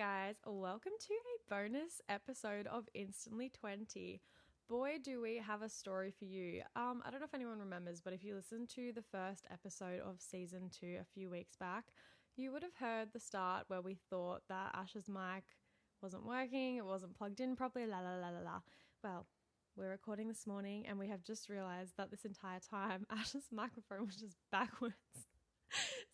guys, welcome to a bonus episode of Instantly 20. Boy, do we have a story for you. I don't know if anyone remembers, but if you listened to the first episode of season 2 a few weeks back, you would have heard the start where we thought that Ash's mic wasn't working, it wasn't plugged in properly, la la la la la. Well, we're recording this morning and we have just realized that this entire time Ash's microphone was just backwards.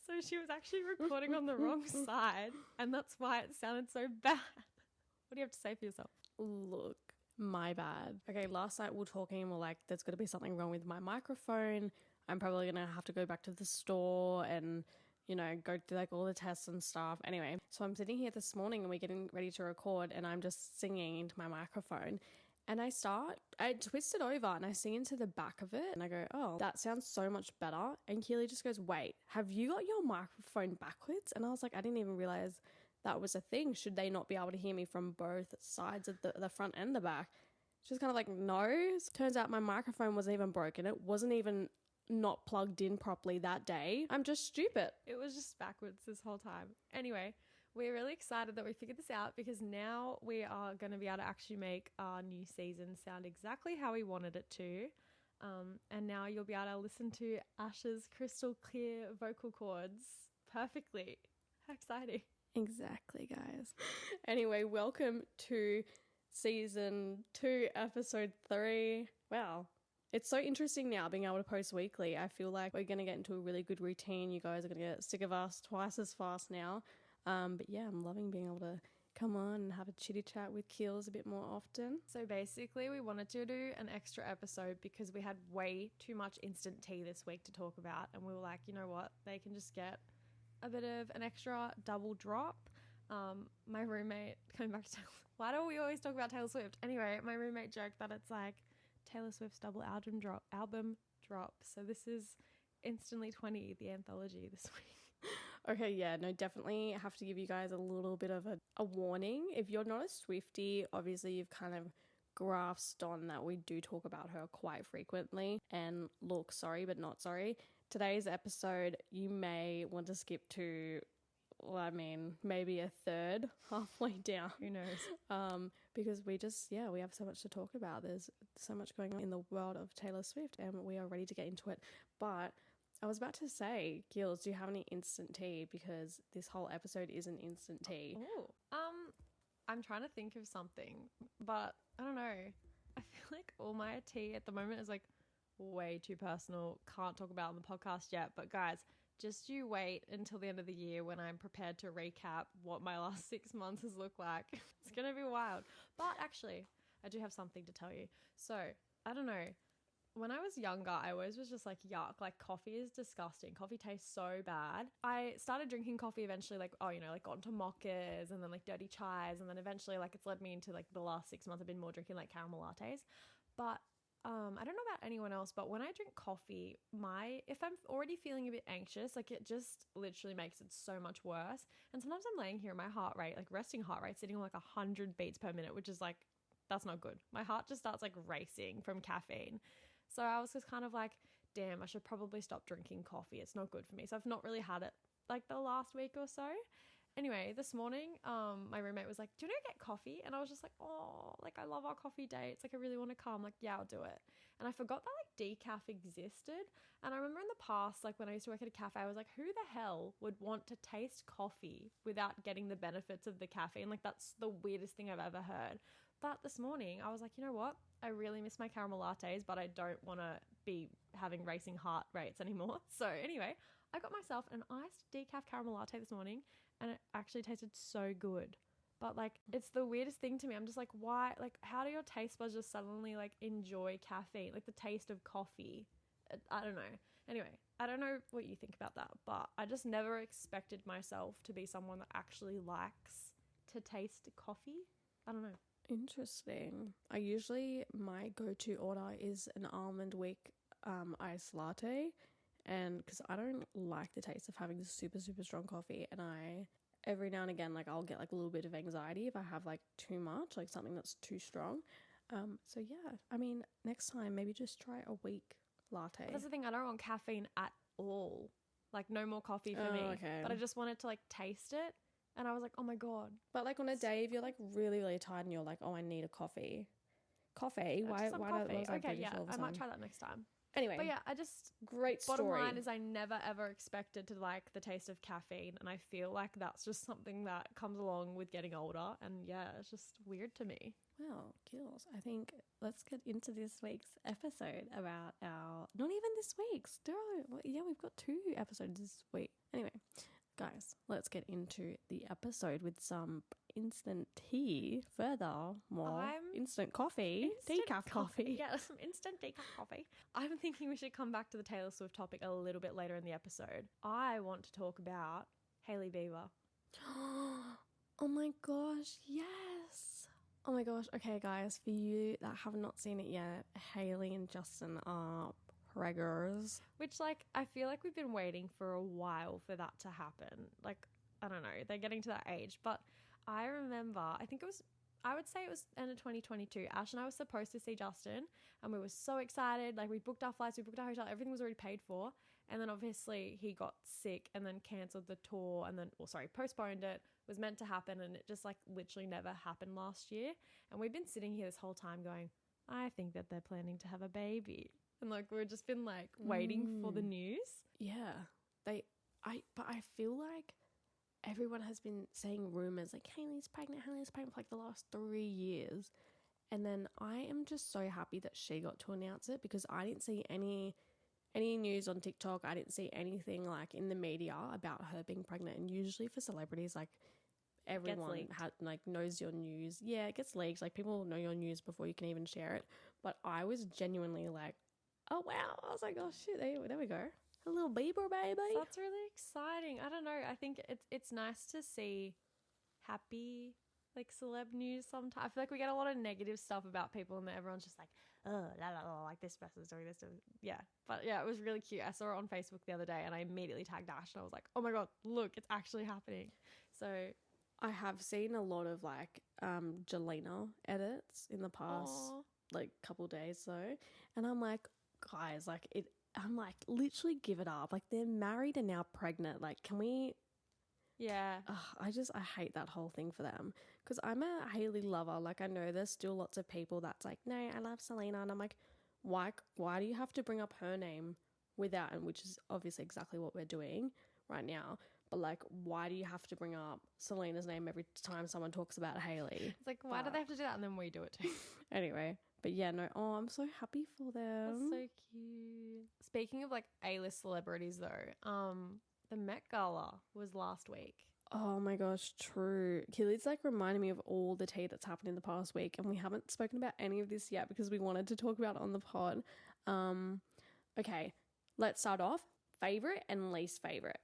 So she was actually recording on the wrong side, and that's why it sounded so bad. What do you have to say for yourself? Look, my bad. Okay, last night we were talking and we're like, there's got to be something wrong with my microphone. I'm probably going to have to go back to the store and, you know, go through like all the tests and stuff. Anyway, so I'm sitting here this morning and we're getting ready to record and I'm just singing into my microphone. And I twist it over and I sing into the back of it and I go, oh, that sounds so much better. And Keely just goes, wait, have you got your microphone backwards? And I was like, I didn't even realize that was a thing. Should they not be able to hear me from both sides of the front and the back? She was kind of like, no. Turns out my microphone wasn't even broken. It wasn't even not plugged in properly that day. I'm just stupid. It was just backwards this whole time. Anyway, we're really excited that we figured this out because now we are going to be able to actually make our new season sound exactly how we wanted it to. And now you'll be able to listen to Ash's crystal clear vocal cords perfectly. How exciting. Exactly, guys. Anyway, welcome to season 2, episode 3. Wow. It's so interesting now being able to post weekly. I feel like we're going to get into a really good routine. You guys are going to get sick of us twice as fast now. But yeah, I'm loving being able to come on and have a chitty chat with Keels a bit more often. So basically we wanted to do an extra episode because we had way too much instant tea this week to talk about. And we were like, you know what? They can just get a bit of an extra double drop. My roommate, coming back to Taylor, why don't we always talk about Taylor Swift? Anyway, my roommate joked that it's like Taylor Swift's double album drop. So this is Instantly 20, the anthology this week. Okay, yeah, no, definitely have to give you guys a little bit of a warning. If you're not a Swiftie, obviously you've kind of grasped on that we do talk about her quite frequently. And look, sorry, but not sorry. Today's episode, you may want to skip to, well, I mean, maybe a third, halfway down. Who knows? Because we have so much to talk about. There's so much going on in the world of Taylor Swift and we are ready to get into it. But I was about to say, Gills, do you have any instant tea? Because this whole episode is an instant tea. Oh, I'm trying to think of something, but I don't know. I feel like all my tea at the moment is like way too personal. Can't talk about it on the podcast yet. But guys, just you wait until the end of the year when I'm prepared to recap what my last 6 months has looked like. It's going to be wild. But actually, I do have something to tell you. So, I don't know. When I was younger, I always was just like, yuck, like coffee is disgusting. Coffee tastes so bad. I started drinking coffee eventually, like, got into mochas and then like dirty chais. And then eventually like it's led me into like the last 6 months I've been more drinking like caramel lattes. But I don't know about anyone else, but when I drink coffee, if I'm already feeling a bit anxious, like it just literally makes it so much worse. And sometimes I'm laying here and my heart rate, like resting heart rate, sitting on like 100 beats per minute, which is like, that's not good. My heart just starts like racing from caffeine. So I was just kind of like, damn, I should probably stop drinking coffee. It's not good for me. So I've not really had it like the last week or so. Anyway, this morning, my roommate was like, do you want to get coffee? And I was just like, oh, like I love our coffee dates. Like I really want to come. Like, yeah, I'll do it. And I forgot that like decaf existed. And I remember in the past, like when I used to work at a cafe, I was like, who the hell would want to taste coffee without getting the benefits of the caffeine? Like that's the weirdest thing I've ever heard. But this morning I was like, you know what? I really miss my caramel lattes, but I don't want to be having racing heart rates anymore. So anyway, I got myself an iced decaf caramel latte this morning and it actually tasted so good. But like, it's the weirdest thing to me. I'm just like, why? Like, how do your taste buds just suddenly like enjoy caffeine? Like the taste of coffee. I don't know. Anyway, I don't know what you think about that, but I just never expected myself to be someone that actually likes to taste coffee. I don't know. Interesting. My go-to order is an almond wick iced latte, and because I don't like the taste of having super, super strong coffee, and every now and again, like I'll get like a little bit of anxiety if I have like too much, like something that's too strong. So yeah, I mean, next time maybe just try a weak latte. But that's the thing, I don't want caffeine at all. Like no more coffee for me. Okay. But I just wanted to like taste it And I was like, oh my God. But like on a day if you're like really, really tired and you're like, oh, I need a coffee. Coffee? Why Just some was coffee. I Okay, British yeah, all of a I might sudden? try that next time. Anyway. But yeah, I just, great story. bottom line is I never ever expected to like the taste of caffeine. And I feel like that's just something that comes along with getting older. And yeah, it's just weird to me. Well, Gills, I think let's get into this week's episode about our, not even this week's, yeah, we've got 2 episodes this week. Anyway, guys, let's get into the episode with some instant tea, instant coffee, decaf coffee. Yeah, some instant decaf coffee. I'm thinking we should come back to the Taylor Swift topic a little bit later in the episode. I want to talk about Hailey Bieber. Oh my gosh, yes. Oh my gosh. Okay, guys, for you that have not seen it yet, Hailey and Justin are preggers. Which, like, I feel like we've been waiting for a while for that to happen. Like, I don't know, they're getting to that age. But I remember, I would say it was end of 2022. Ash and I were supposed to see Justin, and we were so excited. Like, we booked our flights, we booked our hotel, everything was already paid for. And then obviously he got sick and then cancelled the tour and then, postponed it. Was meant to happen, and it just like literally never happened last year. And we've been sitting here this whole time going, I think that they're planning to have a baby. And like we've just been like waiting for the news. Yeah. But I feel like everyone has been saying rumors like Hailey's pregnant for like the last 3 years. And then I am just so happy that she got to announce it, because I didn't see any news on TikTok. I didn't see anything like in the media about her being pregnant. And usually for celebrities, like everyone knows your news. Yeah, it gets leaked. Like people know your news before you can even share it. But I was genuinely like, oh wow. I was like, oh shit, there we go. A little Bieber baby. That's really exciting. I don't know. I think it's nice to see happy like celeb news sometimes. I feel like we get a lot of negative stuff about people and everyone's just like, oh, la la la, like this person's doing this. Yeah. But yeah, it was really cute. I saw it on Facebook the other day and I immediately tagged Ash and I was like, oh my God, look, it's actually happening. So I have seen a lot of like Jelena edits in the past like couple days though. And I'm like, guys, I'm like, literally give it up. Like they're married and now pregnant. Like, can we? Yeah. I hate that whole thing for them, because I'm a Hailey lover. Like I know there's still lots of people that's like, no, I love Selena. And I'm like, why do you have to bring up her name without, and which is obviously exactly what we're doing right now. But like, why do you have to bring up Selena's name every time someone talks about Hailey? It's like, why do they have to do that? And then we do it too. Anyway. But yeah, no, I'm so happy for them. That's so cute. Speaking of like A-list celebrities though, the Met Gala was last week. Oh my gosh, true. Keely's like reminding me of all the tea that's happened in the past week, and we haven't spoken about any of this yet because we wanted to talk about it on the pod. Okay, let's start off. Favorite and least favorite.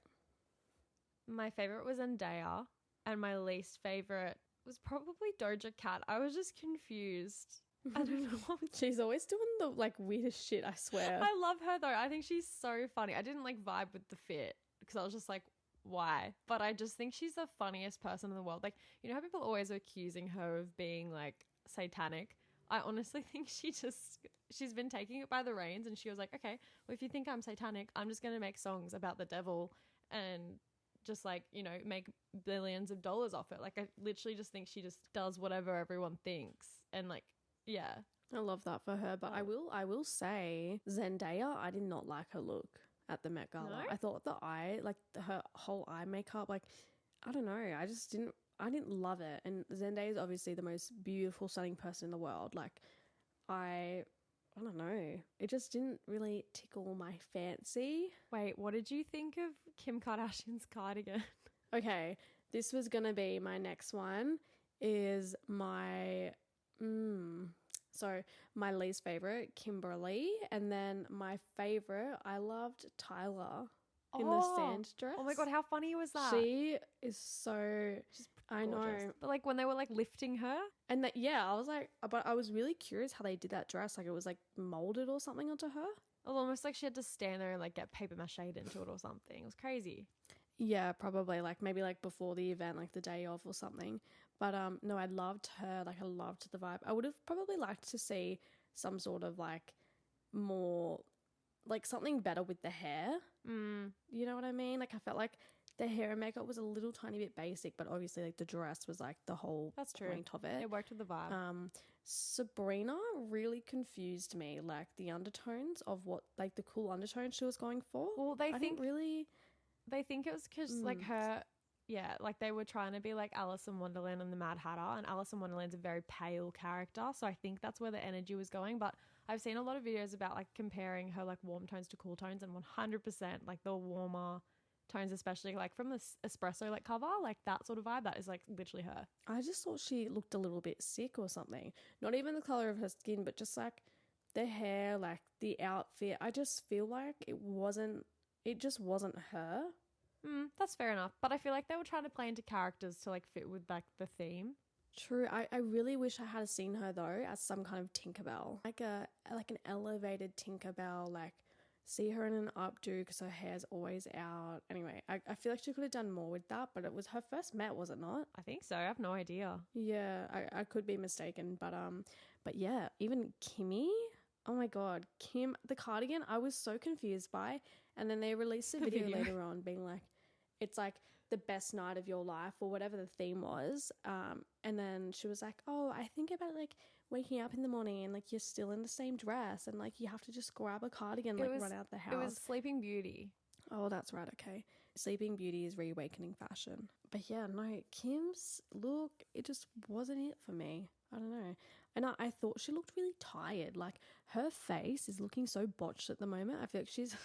My favorite was Zendaya, and my least favorite was probably Doja Cat. I was just confused. I don't know. She's always doing the like weirdest shit, I swear. I love her though. I think she's so funny. I didn't like vibe with the fit because I was just like, why? But I just think she's the funniest person in the world. Like, you know how people always are accusing her of being like satanic? I honestly think she's been taking it by the reins, and she was like, okay, well, if you think I'm satanic, I'm just going to make songs about the devil and just like, you know, make billions of dollars off it. Like, I literally just think she just does whatever everyone thinks. And like, yeah. I love that for her. But I will say Zendaya, I did not like her look at the Met Gala. No? I thought the eye, like her whole eye makeup, like, I don't know. I didn't love it. And Zendaya is obviously the most beautiful, stunning person in the world. Like, I don't know. It just didn't really tickle my fancy. Wait, what did you think of Kim Kardashian's cardigan? Okay, this was going to be my next one, is my... So my least favorite, Kimberly, and then my favorite, I loved Tyler in the sand dress. Oh my God, how funny was that? She is so... I know. But like when they were like lifting her. And that, yeah, I was like, but I was really curious how they did that dress. Like it was like molded or something onto her. It was almost like she had to stand there and like get paper mache into it or something. It was crazy. Yeah, probably like maybe like before the event, like the day of or something. But no, I loved her. Like I loved the vibe. I would have probably liked to see some sort of like more, like something better with the hair. You know what I mean? Like I felt like the hair and makeup was a little tiny bit basic, but obviously like the dress was like the whole That's true. point of it. It worked with the vibe. Sabrina really confused me, like the undertones of what, like the cool undertones she was going for. Well, I think really they think it was because like her, yeah, like they were trying to be like Alice in Wonderland and the Mad Hatter, and Alice in Wonderland's a very pale character, so I think that's where the energy was going. But I've seen a lot of videos about like comparing her like warm tones to cool tones, and 100% like the warmer tones, especially like from the espresso like cover, like that sort of vibe, that is like literally her. I just thought she looked a little bit sick or something. Not even the color of her skin, but just like the hair, like the outfit. I just feel like it just wasn't her. That's fair enough, but I feel like they were trying to play into characters to like fit with like the theme. True. I really wish I had seen her though as some kind of Tinkerbell, like an elevated Tinkerbell, like see her in an updo because her hair's always out. Anyway, I feel like she could have done more with that, but it was her first Met, was it not? I think so. I have no idea. Yeah, I could be mistaken, but yeah, even Kimmy. Oh my god, Kim, the cardigan, I was so confused by, and then they released a video later on being like, it's like the best night of your life or whatever the theme was, and then she was like, oh, I think about like waking up in the morning and like you're still in the same dress and like you have to just grab a cardigan, like run out the house. It was Sleeping Beauty. Oh, that's right. Okay. Sleeping Beauty is reawakening fashion. But yeah, no, Kim's look, it just wasn't it for me. I don't know. And I thought she looked really tired. Like her face is looking so botched at the moment. I feel like she's,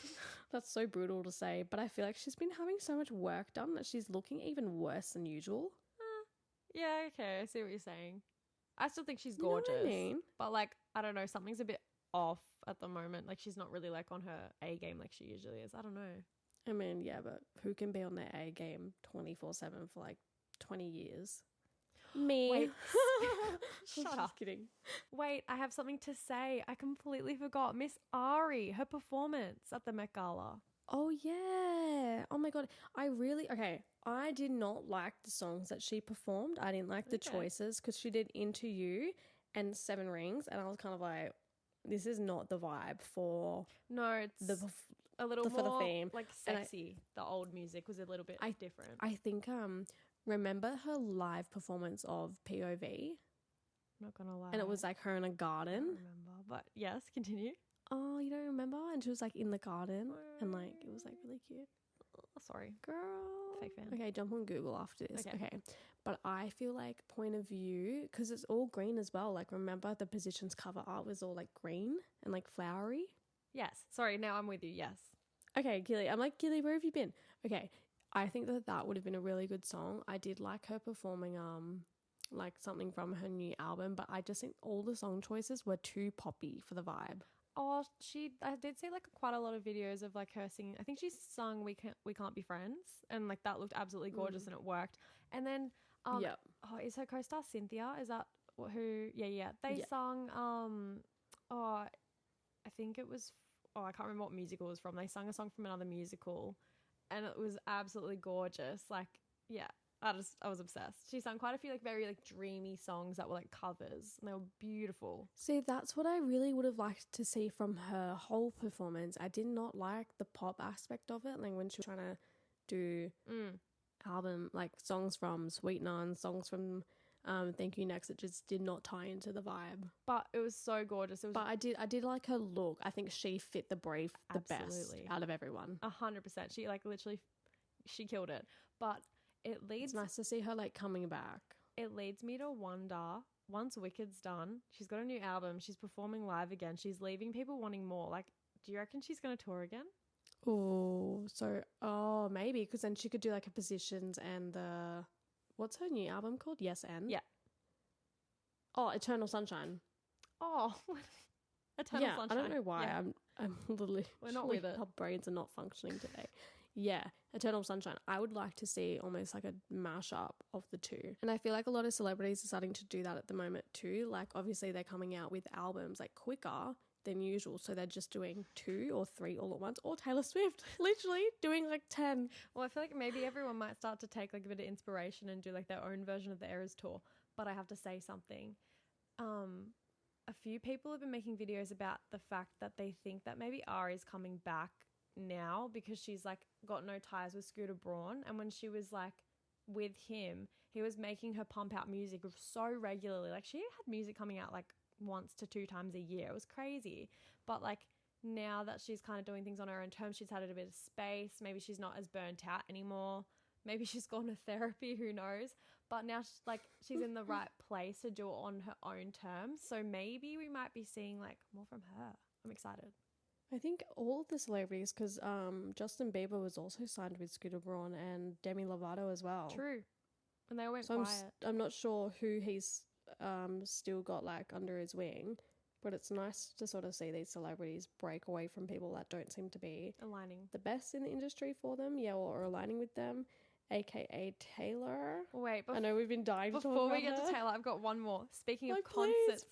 that's so brutal to say, but I feel like she's been having so much work done that she's looking even worse than usual. Yeah, okay. I see what you're saying. I still think she's gorgeous. You know what I mean? But like, I don't know, something's a bit off at the moment. Like she's not really like on her A game like she usually is. I don't know. I mean, yeah, but who can be on their A game 24/7 for like 20 years? Me. Wait. Shut up. Just kidding. Wait, I have something to say. I completely forgot. Miss Ari, her performance at the Met Gala. Oh, yeah. Oh, my God. I did not like the songs that she performed. I didn't like the choices because she did Into You and Seven Rings. And I was kind of like, this is not the vibe for... No, it's a little more for the theme. Like sexy. The old music was a little bit different. I think... remember her live performance of POV? I'm not gonna lie. And it was like her in a garden. I don't remember, but yes, continue. Oh, you don't remember? And she was like in the garden and like it was like really cute. Oh, sorry. Girl. Fake fan. Okay, jump on Google after this. Okay. But I feel like point of view, because it's all green as well. Like remember the Positions cover art was all like green and like flowery? Yes. Sorry, now I'm with you. Yes. Okay, Gilly. I'm like, Gilly, where have you been? Okay. I think that would have been a really good song. I did like her performing like something from her new album, but I just think all the song choices were too poppy for the vibe. Oh, I did see like quite a lot of videos of like her singing. I think she sung We Can't Be Friends, and like that looked absolutely gorgeous and it worked. And then is her co-star Cynthia? Is that who? Yeah. They sung I think it was I can't remember what musical it was from. They sung a song from another musical. And it was absolutely gorgeous. Like, yeah, I was obsessed. She sang quite a few like very like dreamy songs that were like covers, and they were beautiful. See, that's what I really would have liked to see from her whole performance. I did not like the pop aspect of it. Like when she was trying to do album, like songs from Sweet Nun, songs from Thank You Next, it just did not tie into the vibe. But it was so gorgeous. But I did like her look. I think she fit the brief the best out of everyone. 100%. She like literally, she killed it. But it's nice to see her like coming back. It leads me to wonder, once Wicked's done, she's got a new album, she's performing live again, she's leaving people wanting more. Like, do you reckon she's going to tour again? Maybe, because then she could do like a Positions and what's her new album called? Yes and? Yeah. Oh, Eternal Sunshine. Oh, Eternal Sunshine. I don't know why. Yeah. I'm literally... We're not with it. Our brains are not functioning today. Yeah, Eternal Sunshine. I would like to see almost like a mashup of the two. And I feel like a lot of celebrities are starting to do that at the moment too. Like obviously they're coming out with albums like quicker than usual. So they're just doing 2 or 3 all at once. Or Taylor Swift, literally doing like 10. Well, I feel like maybe everyone might start to take like a bit of inspiration and do like their own version of the Eras tour. But I have to say something. A few people have been making videos about the fact that they think that maybe Ari's coming back now because she's like got no ties with Scooter Braun. And when she was like with him, he was making her pump out music so regularly. Like she had music coming out like once to 2 times a year. It was crazy. But like now that she's kind of doing things on her own terms, she's had a bit of space. Maybe she's not as burnt out anymore. Maybe she's gone to therapy, who knows? But now she's in the right place to do it on her own terms. So maybe we might be seeing like more from her. I'm excited. I think all of the celebrities, because Justin Bieber was also signed with Scooter Braun and Demi Lovato as well. True. And they all went so quiet. I'm not sure who he's still got like under his wing, but it's nice to sort of see these celebrities break away from people that don't seem to be aligning the best in the industry for them, or aligning with them, aka Taylor. Wait, I know we've been dying to talk about before we get her. to Taylor, I've got one more. Speaking of Please, concerts,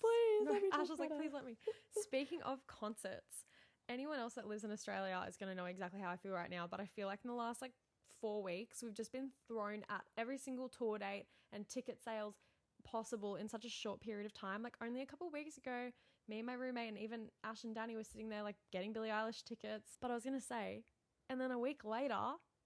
let me Ash was talk like, about please her. let me. Speaking of concerts, anyone else that lives in Australia is going to know exactly how I feel right now, but I feel like in the last like 4 weeks we've just been thrown at every single tour date and ticket sales possible in such a short period of time. Like only a couple of weeks ago, me and my roommate and even Ash and Danny were sitting there like getting Billie Eilish tickets. But I was going to say, and then a week later,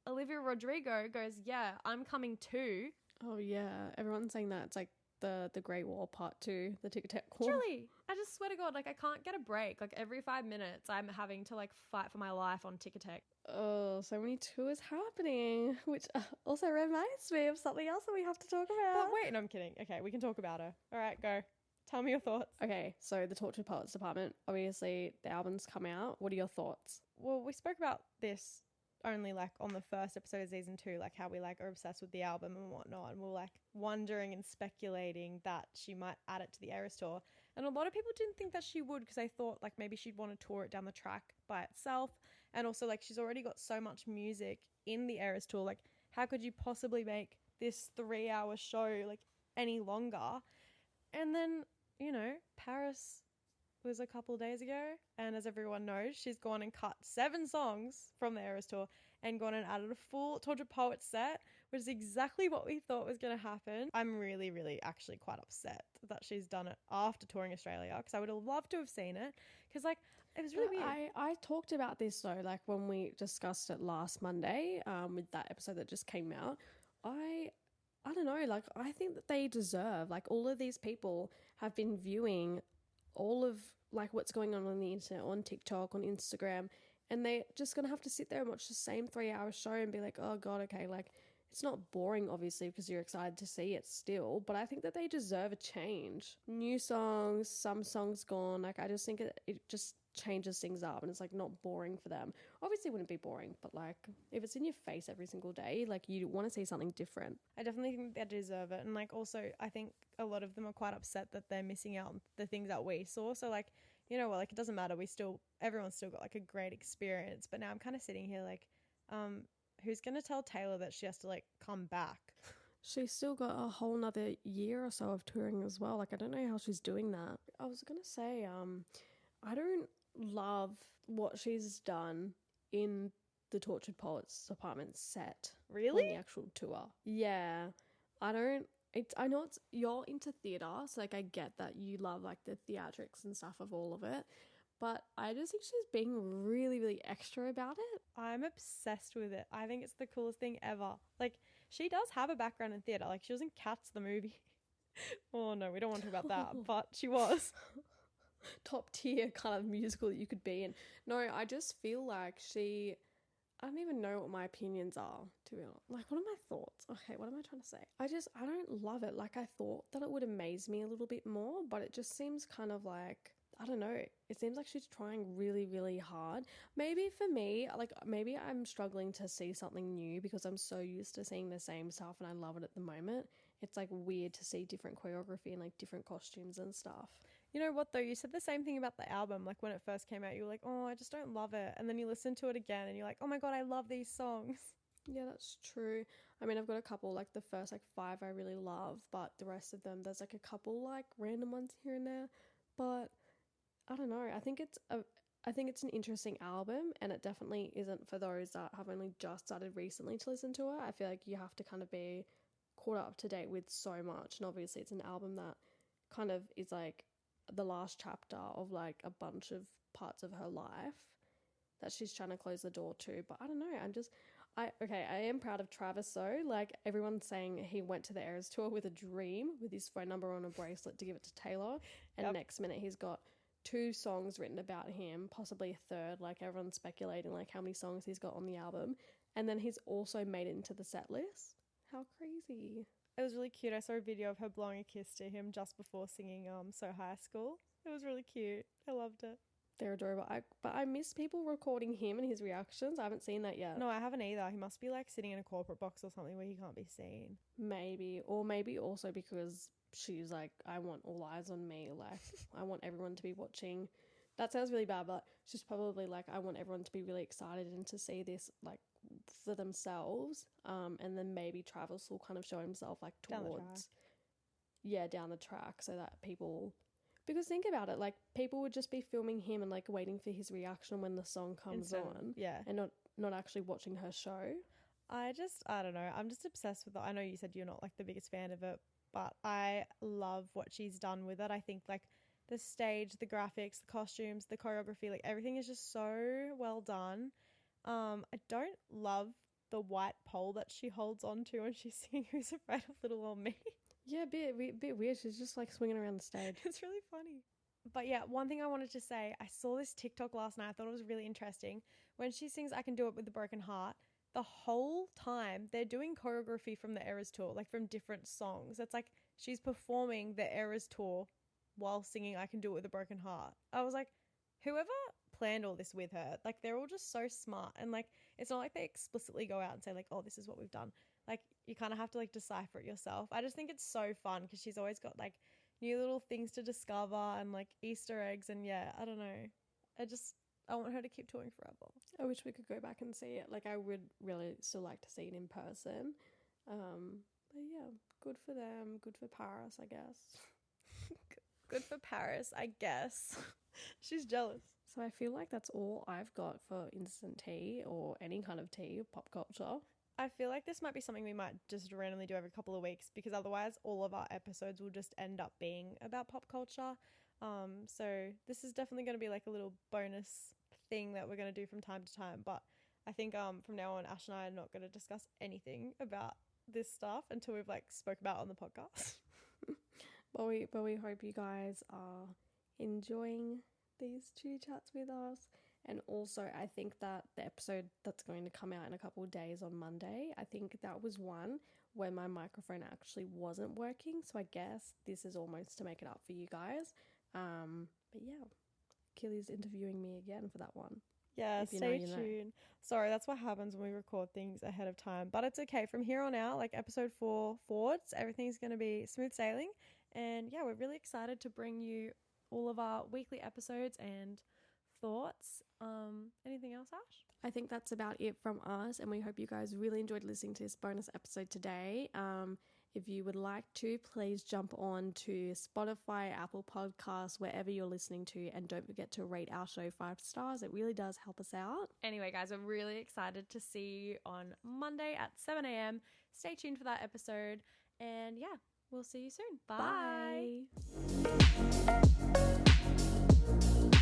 Olivia Rodrigo goes, yeah, I'm coming too. Oh yeah, everyone's saying that it's like the Great Wall Part 2, the Tic-Tac Wall. Truly, I just swear to God, like I can't get a break. Like every 5 minutes, I'm having to like fight for my life on Tic-Tac. Oh, so many tours happening, which also reminds me of something else that we have to talk about. But wait, no, I'm kidding. Okay, we can talk about her. All right, go. Tell me your thoughts. Okay, so the Tortured Poets Department, obviously the album's come out. What are your thoughts? Well, we spoke about this only like on the first episode of season 2, like how we like are obsessed with the album and whatnot, and we're like wondering and speculating that she might add it to the Eras tour. And a lot of people didn't think that she would, because they thought like maybe she'd want to tour it down the track by itself. And also like she's already got so much music in the Eras tour, like how could you possibly make this 3-hour show like any longer? And then, you know, Paris was a couple of days ago, and as everyone knows, she's gone and cut 7 songs from the Eras tour and gone and added a full Tortured Poets set, which is exactly what we thought was going to happen. I'm really, really actually quite upset that she's done it after touring Australia, because I would have loved to have seen it, because like it was really weird. I talked about this though, like when we discussed it last Monday with that episode that just came out. I don't know, like I think that they deserve, like all of these people have been viewing all of like what's going on the internet, on TikTok, on Instagram, and they're just gonna have to sit there and watch the same 3-hour show and be like, oh god, okay, like it's not boring obviously because you're excited to see it still, but I think that they deserve a change. New songs, some songs gone, like I just think it just changes things up and it's like not boring for them. Obviously it wouldn't be boring, but like if it's in your face every single day, like you want to see something different. I definitely think they deserve it. And like also I think a lot of them are quite upset that they're missing out on the things that we saw. So like, you know what, like it doesn't matter, everyone's still got like a great experience. But now I'm kind of sitting here like who's gonna tell Taylor that she has to like come back? She's still got a whole nother year or so of touring as well. Like I don't know how she's doing that. I was gonna say I don't love what she's done in the Tortured Poets Department set. Really? On the actual tour. Yeah. I know you're into theatre, so like I get that you love like the theatrics and stuff of all of it, but I just think she's being really, really extra about it. I'm obsessed with it. I think it's the coolest thing ever. Like she does have a background in theatre. Like she was in Cats the movie. Oh no, we don't want to talk about that, but she was. Top tier kind of musical that you could be in. No, I just feel like I don't even know what my opinions are, to be honest. Like, what are my thoughts? Okay, what am I trying to say? I don't love it. Like, I thought that it would amaze me a little bit more, but it just seems kind of like, I don't know. It seems like she's trying really, really hard. Maybe for me, like, maybe I'm struggling to see something new because I'm so used to seeing the same stuff and I love it at the moment. It's, like, weird to see different choreography and, like, different costumes and stuff. You know what though, you said the same thing about the album. Like when it first came out, you were like, oh, I just don't love it. And then you listen to it again and you're like, oh my god, I love these songs. Yeah, that's true. I mean, I've got a couple, like the first like 5 I really love, but the rest of them, there's like a couple like random ones here and there. But I don't know. I think it's an interesting album, and it definitely isn't for those that have only just started recently to listen to it. I feel like you have to kind of be caught up to date with so much, and obviously it's an album that kind of is like the last chapter of like a bunch of parts of her life. that she's trying to close the door to. But I don't know. I am proud of Travis though. Like, everyone's saying he went to the Eras tour with a dream, with his phone number on a bracelet to give it to Taylor. And next minute he's got 2 songs written about him, possibly a third. Like, everyone's speculating like how many songs he's got on the album. And then he's also made it into the set list. How crazy. It was really cute. I saw a video of her blowing a kiss to him just before singing So High School. It was really cute. I loved it. They're adorable. But I miss people recording him and his reactions. I haven't seen that yet. No, I haven't either. He must be like sitting in a corporate box or something where he can't be seen. Maybe. Or maybe also because she's like, I want all eyes on me. Like, I want everyone to be watching. That sounds really bad, but she's probably like, I want everyone to be really excited and to see this like for themselves. And then maybe Travis will kind of show himself like towards down the track so that people, because think about it, like people would just be filming him and like waiting for his reaction when the song comes on, and not actually watching her show. I don't know, I'm just obsessed with it. I know you said you're not like the biggest fan of it, but I love what she's done with it. I think like the stage, the graphics, the costumes, the choreography, like everything is just so well done. I don't love the white pole that she holds on to when she's singing Who's Afraid of Little Old Me. Yeah, a bit weird. She's just like swinging around the stage. It's really funny. But yeah, one thing I wanted to say, I saw this TikTok last night. I thought it was really interesting. When she sings I Can Do It With a Broken Heart, the whole time they're doing choreography from the Eras tour, like from different songs. It's like she's performing the Eras tour while singing I Can Do It With a Broken Heart. I was like, whoever planned all this with her, like they're all just so smart. And like, it's not like they explicitly go out and say like, oh, this is what we've done. Like, you kind of have to like decipher it yourself. I just think it's so fun because she's always got like new little things to discover and like Easter eggs. And yeah, I don't know. I want her to keep touring forever. I wish we could go back and see it. Like, I would really still like to see it in person. But yeah, good for them. Good for Paris, I guess. Good for Paris, I guess. She's jealous. So I feel like that's all I've got for instant tea or any kind of tea, pop culture. I feel like this might be something we might just randomly do every couple of weeks because otherwise all of our episodes will just end up being about pop culture. So this is definitely going to be like a little bonus thing that we're going to do from time to time. But I think from now on, Ash and I are not going to discuss anything about this stuff until we've like spoke about it on the podcast. But we hope you guys are enjoying these chit chats with us. And also, I think that the episode that's going to come out in a couple of days on Monday, I think that was one where my microphone actually wasn't working. So I guess this is almost to make it up for you guys. But yeah, Killy's interviewing me again for that one. Yeah, stay tuned. Sorry, that's what happens when we record things ahead of time. But it's okay. From here on out, like episode 4 forwards, everything's going to be smooth sailing. And yeah, we're really excited to bring you all of our weekly episodes and thoughts. Anything else, Ash? I think that's about it from us, and we hope you guys really enjoyed listening to this bonus episode today. If you would like to, please jump on to Spotify, Apple Podcasts, wherever you're listening to, and don't forget to rate our show 5 stars. It really does help us out. Anyway, guys, we're really excited to see you on Monday at 7 a.m. Stay tuned for that episode, and yeah, we'll see you soon. Bye. Bye.